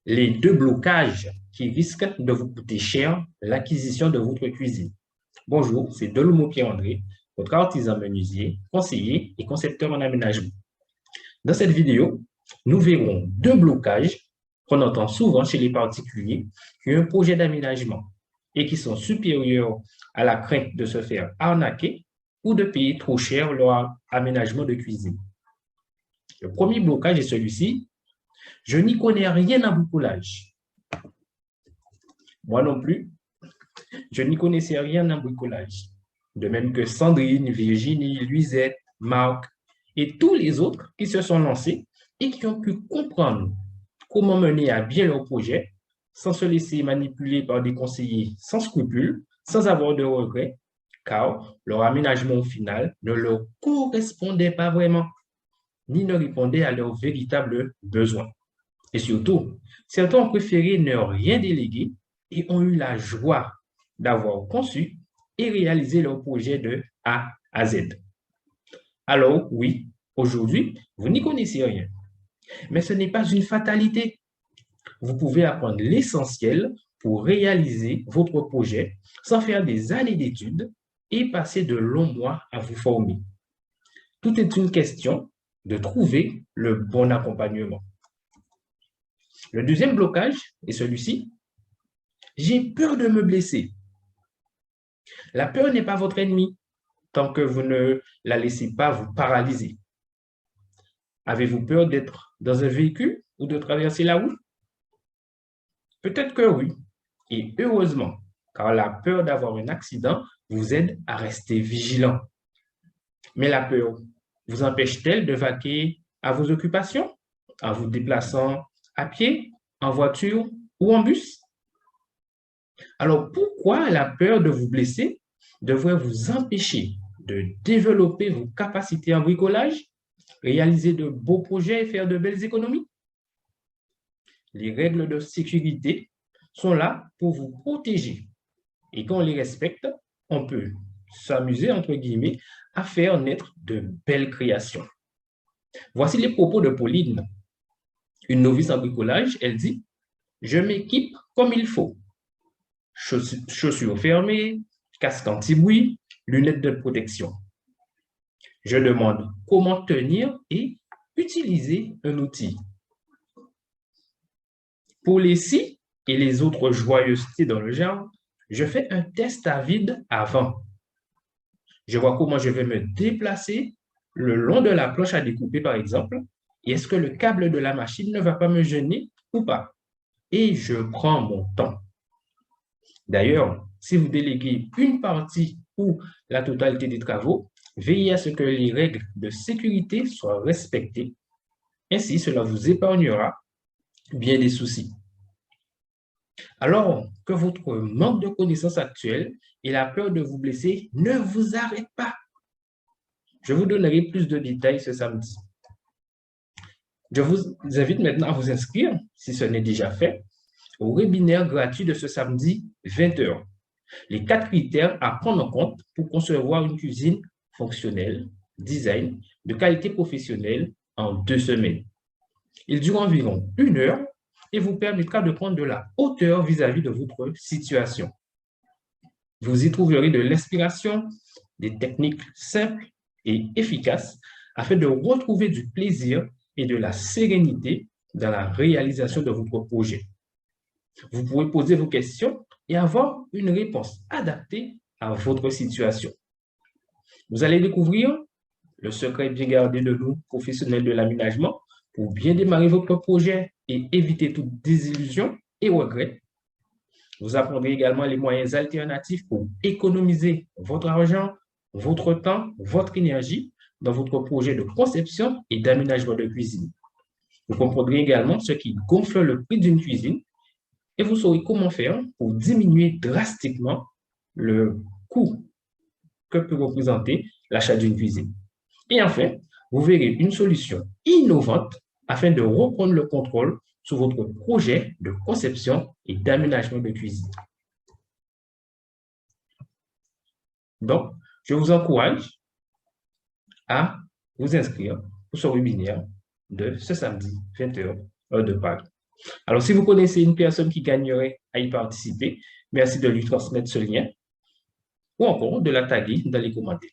les deux blocages qui risquent de vous coûter cher l'acquisition de votre cuisine. Bonjour, c'est Delumeau Pierre-André, votre artisan menuisier, conseiller et concepteur en aménagement. Dans cette vidéo, nous verrons deux blocages qu'on entend souvent chez les particuliers qui ont un projet d'aménagement et qui sont supérieurs à la crainte de se faire arnaquer ou de payer trop cher leur aménagement de cuisine. Le premier blocage est celui-ci: je n'y connais rien en bricolage. Moi non plus, je n'y connaissais rien en bricolage. De même que Sandrine, Virginie, Luisette, Marc et tous les autres qui se sont lancés et qui ont pu comprendre comment mener à bien leur projet sans se laisser manipuler par des conseillers sans scrupules, sans avoir de regrets, car leur aménagement au final ne leur correspondait pas vraiment, ni ne répondait à leurs véritables besoins. Et surtout, certains ont préféré ne rien déléguer et ont eu la joie d'avoir conçu et réalisé leur projet de A à Z. Alors oui, aujourd'hui, vous n'y connaissez rien, mais ce n'est pas une fatalité. Vous pouvez apprendre l'essentiel pour réaliser votre projet sans faire des années d'études et passer de longs mois à vous former. Tout est une question de trouver le bon accompagnement. Le deuxième blocage est celui-ci: j'ai peur de me blesser. La peur n'est pas votre ennemi tant que vous ne la laissez pas vous paralyser. Avez-vous peur d'être dans un véhicule ou de traverser la route? Peut-être que oui, et heureusement, car la peur d'avoir un accident vous aide à rester vigilant. Mais la peur vous empêche-t-elle de vaquer à vos occupations en vous déplaçant à pied, en voiture ou en bus? Alors pourquoi la peur de vous blesser devrait vous empêcher de développer vos capacités en bricolage, réaliser de beaux projets et faire de belles économies? Les règles de sécurité sont là pour vous protéger. Et quand on les respecte, on peut s'amuser, entre guillemets, à faire naître de belles créations. Voici les propos de Pauline, une novice en bricolage. Elle dit: je m'équipe comme il faut. Chaussures fermées, casque anti-bruit, lunettes de protection. Je demande comment tenir et utiliser un outil. Pour les scies et les autres joyeusetés dans le genre, je fais un test à vide avant. Je vois comment je vais me déplacer le long de la planche à découper, par exemple, et est-ce que le câble de la machine ne va pas me gêner ou pas? Et je prends mon temps. D'ailleurs, si vous déléguez une partie ou la totalité des travaux, veillez à ce que les règles de sécurité soient respectées. Ainsi, cela vous épargnera bien des soucis. Alors que votre manque de connaissances actuelles et la peur de vous blesser ne vous arrêtent pas. Je vous donnerai plus de détails ce samedi. Je vous invite maintenant à vous inscrire, si ce n'est déjà fait, au webinaire gratuit de ce samedi 20h. Les 4 critères à prendre en compte pour concevoir une cuisine fonctionnelle, design, de qualité professionnelle en 2 semaines. Il dure environ 1 heure et vous permettra de prendre de la hauteur vis-à-vis de votre situation. Vous y trouverez de l'inspiration, des techniques simples et efficaces afin de retrouver du plaisir et de la sérénité dans la réalisation de votre projet. Vous pourrez poser vos questions et avoir une réponse adaptée à votre situation. Vous allez découvrir le secret bien gardé de nous, professionnels de l'aménagement, pour bien démarrer votre projet et éviter toute désillusion et regret. Vous apprendrez également les moyens alternatifs pour économiser votre argent, votre temps, votre énergie dans votre projet de conception et d'aménagement de cuisine. Vous comprendrez également ce qui gonfle le prix d'une cuisine et vous saurez comment faire pour diminuer drastiquement le coût que peut représenter l'achat d'une cuisine. Et enfin, vous verrez une solution innovante afin de reprendre le contrôle sur votre projet de conception et d'aménagement de cuisine. Donc, je vous encourage à vous inscrire pour ce webinaire de ce samedi 20h, heure de Paris. Alors, si vous connaissez une personne qui gagnerait à y participer, merci de lui transmettre ce lien ou encore de la taguer dans les commentaires.